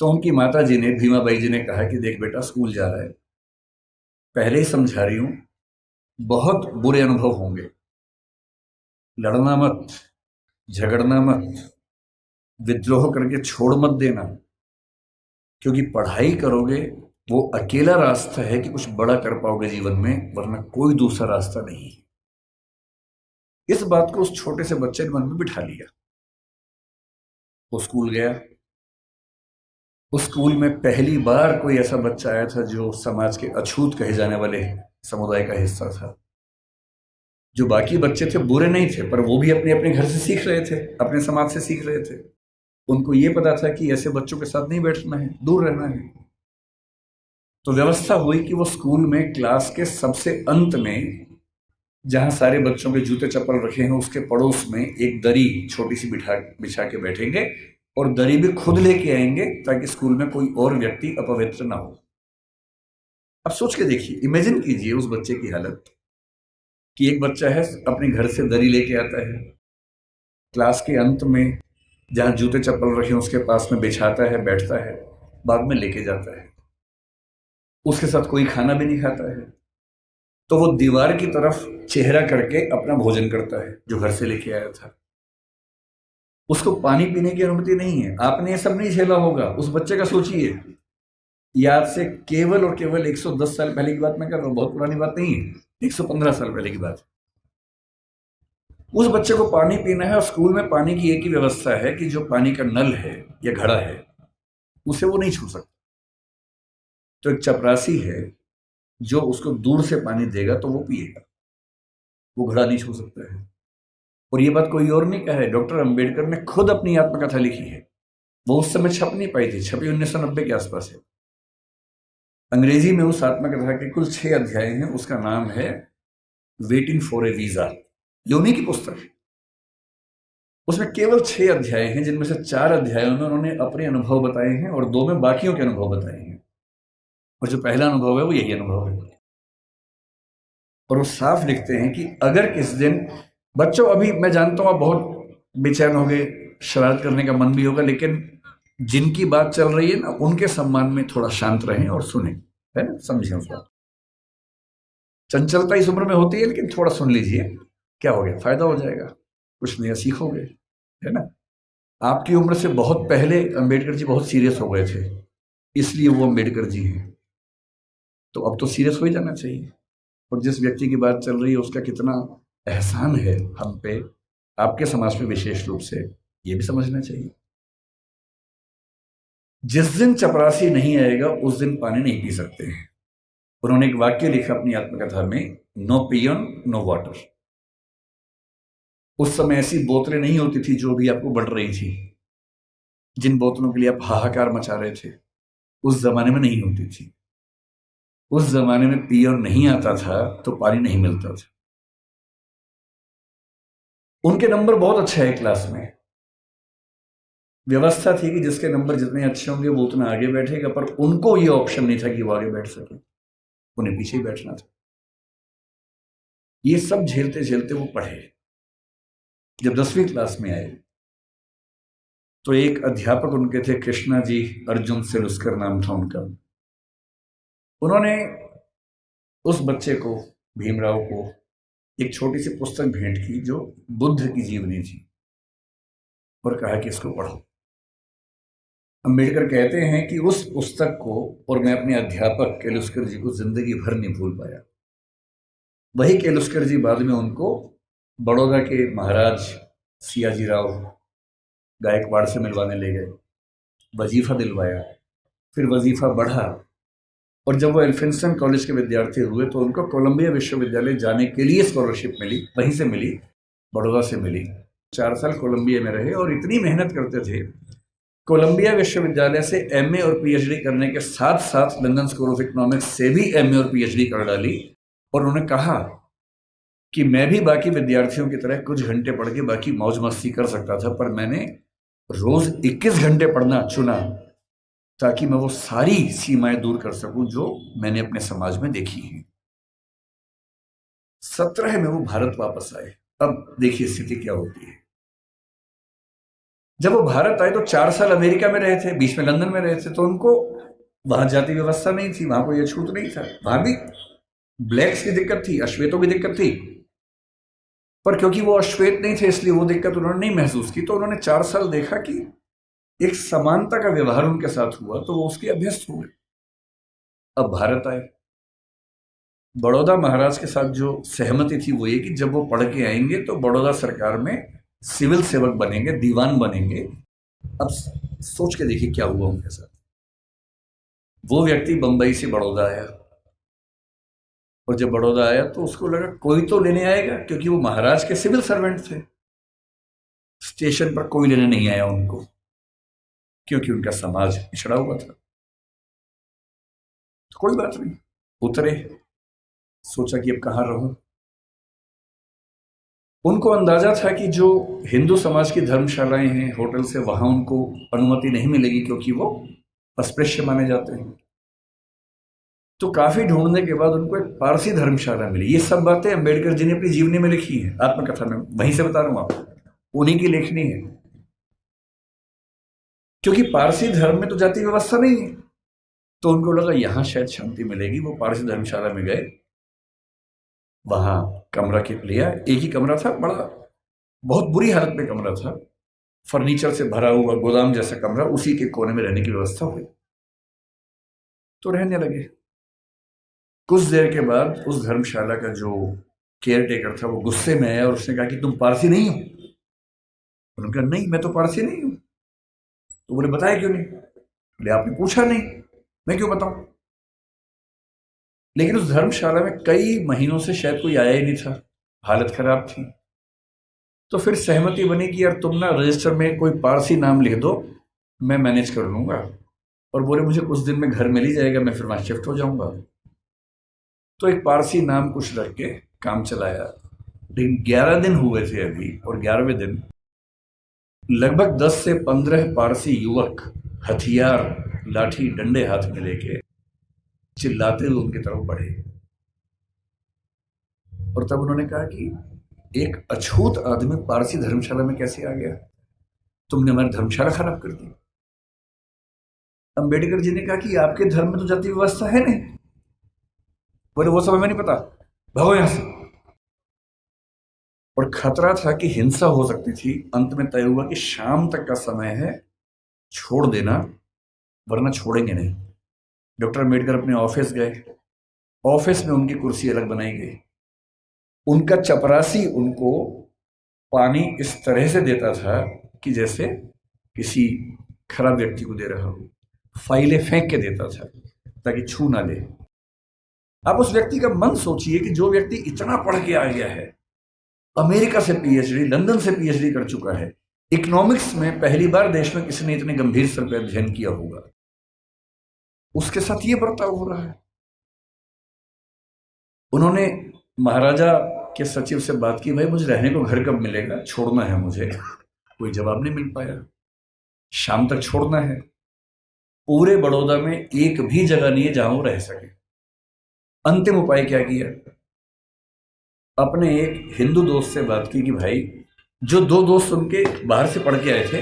तो उनकी माता जी ने, भीमाबाई जी ने कहा कि देख बेटा, स्कूल जा रहा है, पहले ही समझा रही हूं, बहुत बुरे अनुभव होंगे। लड़ना मत, झगड़ना मत, विद्रोह करके छोड़ मत देना, क्योंकि पढ़ाई करोगे वो अकेला रास्ता है कि कुछ बड़ा कर पाओगे जीवन में, वरना कोई दूसरा रास्ता नहीं है। इस बात को उस छोटे से बच्चे ने मन में बिठा लिया। वो स्कूल गया। उस स्कूल में पहली बार कोई ऐसा बच्चा आया था जो समाज के अछूत कहे जाने वाले समुदाय का हिस्सा था। जो बाकी बच्चे थे बुरे नहीं थे, पर वो भी अपने अपने घर से सीख रहे थे, अपने समाज से सीख रहे थे। उनको ये पता था कि ऐसे बच्चों के साथ नहीं बैठना है, दूर रहना है। तो व्यवस्था हुई कि वो स्कूल में क्लास के सबसे अंत में, जहां सारे बच्चों के जूते चप्पल रखे हैं, उसके पड़ोस में एक दरी छोटी सी बिछा के बैठेंगे, और दरी भी खुद लेके आएंगे ताकि स्कूल में कोई और व्यक्ति अपवित्र ना हो। अब सोच के देखिए, इमेजिन कीजिए उस बच्चे की हालत कि एक बच्चा है, अपने घर से दरी लेके आता है, क्लास के अंत में जहां जूते चप्पल रखे हैं उसके पास में बिछाता है, बैठता है, बाद में लेके जाता है। उसके साथ कोई खाना भी नहीं खाता है, तो वो दीवार की तरफ चेहरा करके अपना भोजन करता है जो घर से लेके आया था। उसको पानी पीने की अनुमति नहीं है। आपने ये सब नहीं झेला होगा, उस बच्चे का सोचिए। याद से केवल और केवल 110 साल पहले की बात मैं कर रहा हूं, बहुत पुरानी बात नहीं है, 115 साल पहले की बात। उस बच्चे को पानी पीना है, और स्कूल में पानी की एक ही व्यवस्था है कि जो पानी का नल है या घड़ा है उसे वो नहीं छू सकता। तो एक चपरासी है जो उसको दूर से पानी देगा तो वो पिएगा, वो घड़ा नहीं छू सकता है। और ये बात कोई और नहीं कहा है, डॉक्टर अंबेडकर ने खुद अपनी आत्मकथा लिखी है। वो उस समय छप नहीं पाई थी, छपी 1990 के आसपास है। अंग्रेजी में उस आत्मकथा के कुल 6 अध्याय हैं। उसका नाम है वेटिंग फॉर ए वीजा। ये उन्हीं की पुस्तक है। उसमें केवल 6 अध्याय हैं, जिनमें से 4 अध्यायों में उन्होंने अपने अनुभव बताए हैं और 2 में बाकियों के अनुभव बताए हैं। और जो पहला अनुभव है वो यही अनुभव है। और वो साफ लिखते हैं कि अगर किस दिन, बच्चों अभी मैं जानता हूं आप बहुत बेचैन हो गए, शरारत करने का मन भी होगा, लेकिन जिनकी बात चल रही है ना, उनके सम्मान में थोड़ा शांत रहें और सुने, है ना, समझें उस बात। चंचलता इस उम्र में होती है, लेकिन थोड़ा सुन लीजिए, क्या हो गया, फायदा हो जाएगा, कुछ नया सीखोगे, है ना। आपकी उम्र से बहुत पहले अंबेडकर जी बहुत सीरियस हो गए थे, इसलिए वो अंबेडकर जी हैं। तो अब तो सीरियस हो ही जाना चाहिए। और जिस व्यक्ति की बात चल रही है उसका कितना एहसान है हम पे, आपके समाज पे विशेष रूप से, ये भी समझना चाहिए। जिस दिन चपरासी नहीं आएगा उस दिन पानी नहीं पी सकते हैं। उन्होंने एक वाक्य लिखा अपनी आत्मकथा में, नो पियन नो वाटर। उस समय ऐसी बोतलें नहीं होती थी जो भी आपको बढ़ रही थी, जिन बोतलों के लिए आप हाहाकार मचा रहे थे, उस जमाने में नहीं होती थी। उस जमाने में पियर नहीं आता था तो पानी नहीं मिलता था। उनके नंबर बहुत अच्छे है क्लास में। व्यवस्था थी कि जिसके नंबर जितने अच्छे होंगे वो उतना आगे बैठेगा, पर उनको ये ऑप्शन नहीं था कि वो आगे बैठ सके, उन्हें पीछे ही बैठना था। ये सब झेलते झेलते वो पढ़े। जब 10वीं क्लास में आए तो एक अध्यापक उनके थे, कृष्णा जी अर्जुन सेलुस्कर नाम था उनका। उन्होंने उस बच्चे को, भीमराव को, एक छोटी सी पुस्तक भेंट की जो बुद्ध की जीवनी थी, और कहा कि इसको पढ़ो। अंबेडकर कहते हैं कि उस पुस्तक को और मैं अपने अध्यापक केलुस्कर जी को जिंदगी भर नहीं भूल पाया। वही केलुस्कर जी बाद में उनको बड़ौदा के महाराज सियाजी राव गायकवाड़ से मिलवाने ले गए, वजीफा दिलवाया, फिर वजीफा बढ़ा, और जब वो एल्फिंस्टन कॉलेज के विद्यार्थी हुए तो उनको कोलंबिया विश्वविद्यालय जाने के लिए स्कॉलरशिप मिली, वहीं से मिली, बड़ौदा से मिली। 4 साल कोलंबिया में रहे और इतनी मेहनत करते थे। कोलंबिया विश्वविद्यालय से एमए और पीएचडी करने के साथ साथ लंदन स्कूल ऑफ इकोनॉमिक्स से भी एमए और पीएचडी कर डाली। और उन्होंने कहा कि मैं भी बाकी विद्यार्थियों की तरह कुछ घंटे पढ़ के बाकी मौज मस्ती कर सकता था, पर मैंने रोज 21 घंटे पढ़ना चुना ताकि मैं वो सारी सीमाएं दूर कर सकूं जो मैंने अपने समाज में देखी हैं। 17 में वो भारत वापस आए। अब देखिए स्थिति क्या होती है। जब वो भारत आए तो 4 साल अमेरिका में रहे थे, बीच में लंदन में रहे थे, तो उनको वहां जाति व्यवस्था नहीं थी, वहां कोई अछूत नहीं था, वहां भी ब्लैक्स की दिक्कत थी, अश्वेतों की दिक्कत थी, पर क्योंकि वो अश्वेत नहीं थे इसलिए वो दिक्कत उन्होंने नहीं महसूस की। तो उन्होंने 4 साल देखा कि एक समानता का व्यवहार उनके साथ हुआ, तो वो उसके अभ्यस्त हुए। अब भारत आए, बड़ौदा महाराज के साथ जो सहमति थी वो ये कि जब वो पढ़ के आएंगे तो बड़ौदा सरकार में सिविल सेवक बनेंगे, दीवान बनेंगे। अब सोच के देखिए क्या हुआ उनके साथ। वो व्यक्ति बंबई से बड़ौदा आया, और जब बड़ौदा आया तो उसको लगा कोई तो लेने आएगा, क्योंकि वो महाराज के सिविल सर्वेंट थे। स्टेशन पर कोई लेने नहीं आया उनको, क्योंकि उनका समाज पिछड़ा हुआ था। तो कोई बात नहीं, उतरे, सोचा कि अब कहां रहूं। उनको अंदाजा था कि जो हिंदू समाज की धर्मशालाएं हैं, होटल से, वहां उनको अनुमति नहीं मिलेगी, क्योंकि वो अस्पृश्य माने जाते हैं। तो काफी ढूंढने के बाद उनको एक पारसी धर्मशाला मिली। ये सब बातें अंबेडकर जी ने अपनी जीवनी में लिखी है, आत्मकथा में, वहीं से बता रहा हूं आपको, उन्हीं की लेखनी है। क्योंकि पारसी धर्म में तो जाति व्यवस्था नहीं है, तो उनको लगा यहां शायद शांति मिलेगी। वो पारसी धर्मशाला में गए, वहां कमरा लिया। एक ही कमरा था, बड़ा बहुत बुरी हालत में कमरा था, फर्नीचर से भरा हुआ गोदाम जैसा कमरा, उसी के कोने में रहने की व्यवस्था हुई। तो रहने लगे। कुछ देर के बाद उस धर्मशाला का जो केयर टेकर था वो गुस्से में आया और उसने कहा कि तुम पारसी नहीं हो। उन्होंने कहा नहीं, मैं तो पारसी नहीं हूं। तो बोले बताया क्यों नहीं? बोले आपने पूछा नहीं, मैं क्यों बताऊं। लेकिन उस धर्मशाला में कई महीनों से शायद कोई आया ही नहीं था, हालत खराब थी। तो फिर सहमति बनी कि यार तुम ना रजिस्टर में कोई पारसी नाम लिख दो, मैं मैनेज कर लूंगा। और बोले मुझे कुछ दिन में घर मिल ही जाएगा, मैं फिर वहां शिफ्ट हो जाऊंगा। तो एक पारसी नाम कुछ रख के काम चलाया। लेकिन 11 दिन हुए थे अभी, और 11वें दिन लगभग 10 से 15 पारसी युवक हथियार, लाठी, डंडे हाथ में लेके चिल्लाते हुए उनकी तरफ बढ़े। और तब उन्होंने कहा कि एक अछूत आदमी पारसी धर्मशाला में कैसे आ गया? तुमने हमारी धर्मशाला खराब कर दी। अंबेडकर जी ने कहा कि आपके धर्म में तो जाति व्यवस्था है नहीं। बोले वो सब हमें नहीं पता, भागो यहां से। और खतरा था कि हिंसा हो सकती थी। अंत में तय हुआ कि शाम तक का समय है, छोड़ देना, वरना छोड़ेंगे नहीं। डॉक्टर अम्बेडकर अपने ऑफिस गए। ऑफिस में उनकी कुर्सी अलग बनाई गई। उनका चपरासी उनको पानी इस तरह से देता था कि जैसे किसी खराब व्यक्ति को दे रहा हो। फाइलें फेंक के देता था ताकि छू ना ले। आप उस व्यक्ति का मन सोचिए कि जो व्यक्ति इतना पढ़ के आ गया है, अमेरिका से पीएचडी, लंदन से पीएचडी कर चुका है, इकोनॉमिक्स में पहली बार देश में किसी ने इतने गंभीर स्तर पर अध्ययन किया होगा, उसके साथ ये बर्ताव हो रहा है। उन्होंने महाराजा के सचिव से बात की, भाई मुझे रहने को घर कब मिलेगा, छोड़ना है मुझे। कोई जवाब नहीं मिल पाया। शाम तक छोड़ना है। पूरे बड़ौदा में एक भी जगह नहीं है जहां वो रह सके। अंतिम उपाय क्या किया? अपने एक हिंदू दोस्त से बात की कि भाई, जो 2 दोस्त उनके बाहर से पढ़ के आए थे,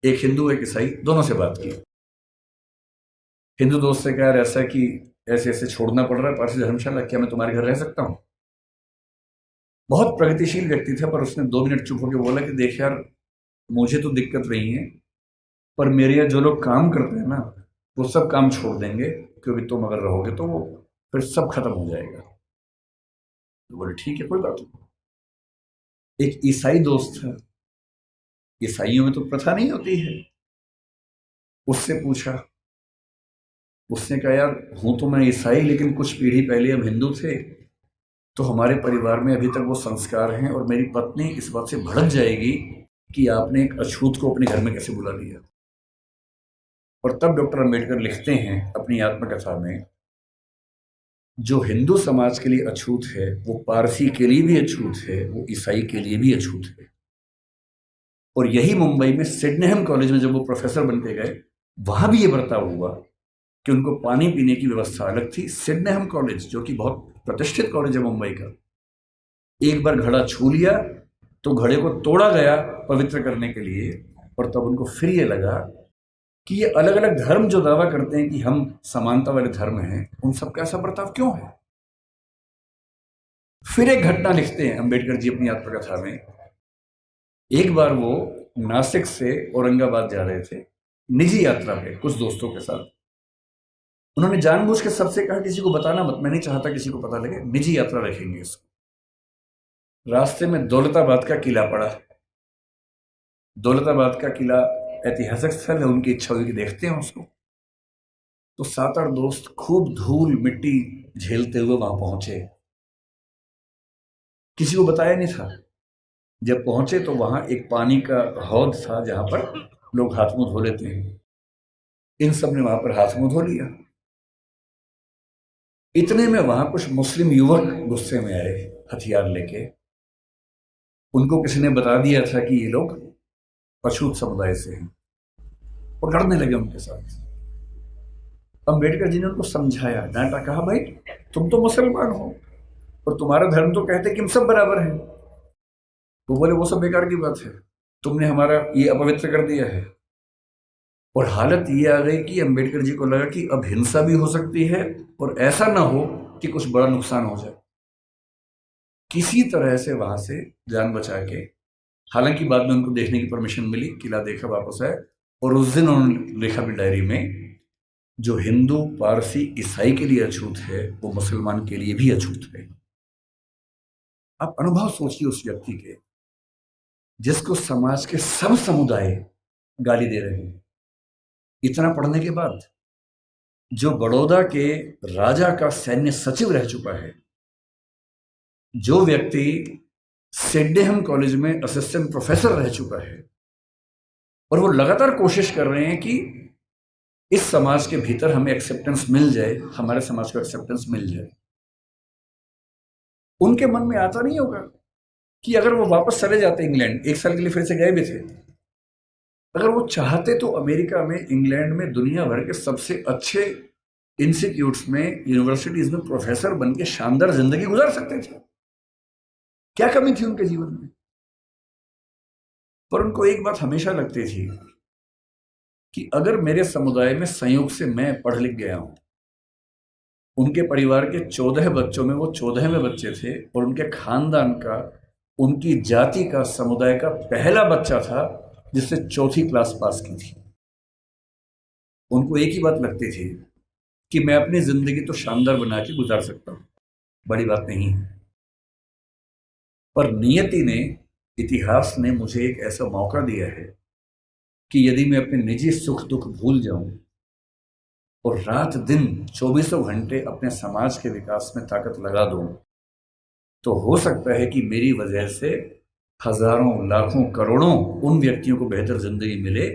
एक हिंदू एक ईसाई, दोनों से बात की। हिंदू दोस्त से कहा ऐसा कि ऐसे ऐसे छोड़ना पड़ रहा है पारसी धर्मशाला, क्या मैं तुम्हारे घर रह सकता हूं? बहुत प्रगतिशील व्यक्ति था, पर उसने 2 मिनट चुप होकर बोला कि देख यार, मुझे तो दिक्कत नहीं है, पर मेरे यहाँ जो लोग काम करते हैं ना, वो सब काम छोड़ देंगे, क्योंकि तुम अगर रहोगे तो वो फिर सब खत्म हो जाएगा। तो बोले ठीक है, कोई बात नहीं। एक ईसाई दोस्त था, ईसाइयों में तो प्रथा नहीं होती है, उससे पूछा। उसने कहा यार, हूं तो मैं ईसाई, लेकिन कुछ पीढ़ी पहले हम हिंदू थे, तो हमारे परिवार में अभी तक वो संस्कार हैं, और मेरी पत्नी इस बात से भड़क जाएगी कि आपने एक अछूत को अपने घर में कैसे बुला लिया। और तब डॉक्टर अम्बेडकर लिखते हैं अपनी आत्मकथा में, जो हिंदू समाज के लिए अछूत है, वो पारसी के लिए भी अछूत है, वो ईसाई के लिए भी अछूत है। और यही मुंबई में सिडनेहम कॉलेज में जब वो प्रोफेसर बन के गए, वहां भी ये बर्ताव हुआ कि उनको पानी पीने की व्यवस्था अलग थी। सिडनेहम कॉलेज, जो कि बहुत प्रतिष्ठित कॉलेज है मुंबई का, एक बार घड़ा छू लिया तो घड़े को तोड़ा गया पवित्र करने के लिए, और तब उनको फिर ये लगा कि ये अलग अलग धर्म जो दावा करते हैं कि हम समानता वाले धर्म हैं, उन सबका ऐसा बर्ताव क्यों है। फिर एक घटना लिखते हैं अंबेडकर जी अपनी आत्मकथा में। एक बार वो नासिक से औरंगाबाद जा रहे थे निजी यात्रा पे कुछ दोस्तों के साथ। उन्होंने जानबूझ के सबसे कहा किसी को बताना मत, मैं नहीं चाहता किसी को पता लगे, निजी यात्रा रखेंगे इसको। रास्ते में दौलताबाद का किला पड़ा। दौलताबाद का किला ऐतिहासिक स्थल है, उनकी इच्छा हुई कि देखते हैं उसको। तो 7-8 दोस्त खूब धूल मिट्टी झेलते हुए वहां पहुंचे। किसी को बताया नहीं था। जब पहुंचे तो वहां एक पानी का हौद था जहां पर लोग हाथ मुंह धो लेते हैं। इन सब ने वहां पर हाथ मुंह धो लिया। इतने में वहां कुछ मुस्लिम युवक गुस्से में आए हथियार लेके। उनको किसी ने बता दिया था कि ये लोग अछूत समुदाय से हैं और लड़ने लगे उनके साथ। अंबेडकर जी ने उनको समझाया, डांटा, कहा भाई तुम तो मुसलमान हो और तुम्हारा धर्म तो कहते कि हम सब बराबर हैं। वो बोले वो सब बेकार की बात है, तुमने हमारा ये अपवित्र कर दिया है। और हालत ये आ गई कि अंबेडकर जी को लगा कि अब हिंसा भी हो सकती है और ऐसा ना हो कि कुछ बड़ा नुकसान हो जाए। किसी तरह से वहां से जान बचा के, हालांकि बाद में उनको देखने की परमिशन मिली, किला देखा, वापस आए। और उस दिन उन्होंने लिखा भी डायरी में, जो हिंदू पारसी ईसाई के लिए अछूत है वो मुसलमान के लिए भी अछूत है। आप अनुभव सोचिए उस व्यक्ति के जिसको समाज के सब समुदाय गाली दे रहे हैं। इतना पढ़ने के बाद, जो बड़ौदा के राजा का सैन्य सचिव रह चुका है, जो व्यक्ति सिडनेहम कॉलेज में असिस्टेंट प्रोफेसर रह चुका है, और वो लगातार कोशिश कर रहे हैं कि इस समाज के भीतर हमें एक्सेप्टेंस मिल जाए, हमारे समाज को एक्सेप्टेंस मिल जाए। उनके मन में आता नहीं होगा कि अगर वो वापस चले जाते इंग्लैंड, 1 साल के लिए फिर से गए भी थे, अगर वो चाहते तो अमेरिका में, इंग्लैंड में, दुनिया भर के सबसे अच्छे इंस्टीट्यूट्स में, यूनिवर्सिटीज में प्रोफेसर बन के शानदार जिंदगी गुजार सकते थे। क्या कमी थी उनके जीवन में? पर उनको एक बात हमेशा लगती थी कि अगर मेरे समुदाय में संयोग से मैं पढ़ लिख गया हूं, उनके परिवार के 14 बच्चों में वो 14वें बच्चे थे और उनके खानदान का, उनकी जाति का, समुदाय का पहला बच्चा था जिसने 4th क्लास पास की थी। उनको एक ही बात लगती थी कि मैं अपनी जिंदगी तो शानदार बना के गुजार सकता हूं, बड़ी बात नहीं है। पर नियति ने, इतिहास ने मुझे एक ऐसा मौका दिया है कि यदि मैं अपने निजी सुख दुख भूल जाऊं और रात दिन 24 घंटे अपने समाज के विकास में ताकत लगा दूं, तो हो सकता है कि मेरी वजह से हजारों, लाखों, करोड़ों उन व्यक्तियों को बेहतर जिंदगी मिले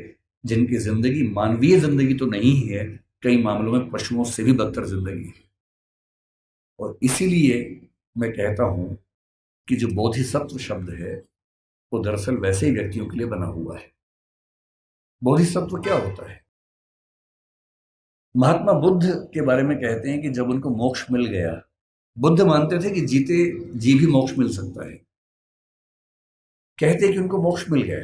जिनकी जिंदगी मानवीय जिंदगी तो नहीं है, कई मामलों में पशुओं से भी बदतर जिंदगी है। और इसीलिए मैं कहता हूं कि जो बोधिसत्व शब्द है वो दरअसल वैसे ही व्यक्तियों के लिए बना हुआ है। बोधिसत्व क्या होता है? महात्मा बुद्ध के बारे में कहते हैं कि जब उनको मोक्ष मिल गया, बुद्ध मानते थे कि जीते जी भी मोक्ष मिल सकता है। कहते हैं कि उनको मोक्ष मिल गया,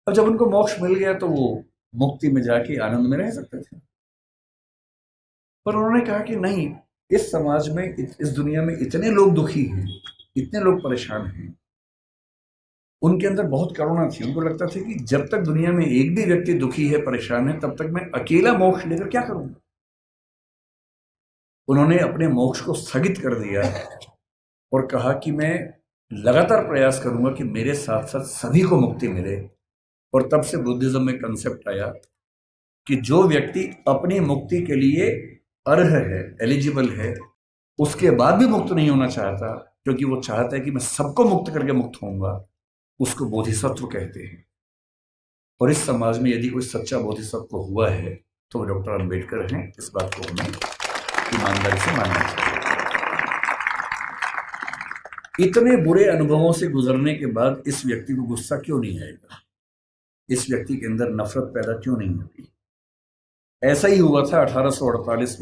और जब उनको मोक्ष मिल गया तो वो मुक्ति में जाके आनंद में रह सकते थे। पर उन्होंने कहा कि नहीं, इस समाज में, इस दुनिया में इतने लोग दुखी हैं, इतने लोग परेशान हैं। उनके अंदर बहुत करुणा थी। उनको लगता था कि जब तक दुनिया में एक भी व्यक्ति दुखी है, परेशान है, तब तक मैं अकेला मोक्ष लेकर क्या करूंगा। उन्होंने अपने मोक्ष को स्थगित कर दिया और कहा कि मैं लगातार प्रयास करूंगा कि मेरे साथ साथ सभी को मुक्ति मिले। और तब से बुद्धिज्म में कंसेप्ट आया कि जो व्यक्ति अपनी मुक्ति के लिए अर्ह है, एलिजिबल है, उसके बाद भी मुक्त नहीं होना चाहता, क्योंकि वो चाहता है कि मैं सबको मुक्त करके मुक्त होऊंगा, उसको बोधिसत्व कहते हैं। और इस समाज में यदि कोई सच्चा बोधिसत्व हुआ है तो वो डॉक्टर अंबेडकर हैं। इस बात को हमें ईमानदारी से मानना चाहिए। इतने बुरे अनुभवों से गुजरने के बाद इस व्यक्ति को गुस्सा क्यों नहीं आएगा? इस व्यक्ति के अंदर नफरत पैदा क्यों नहीं होती? ऐसा ही हुआ था 1848 में।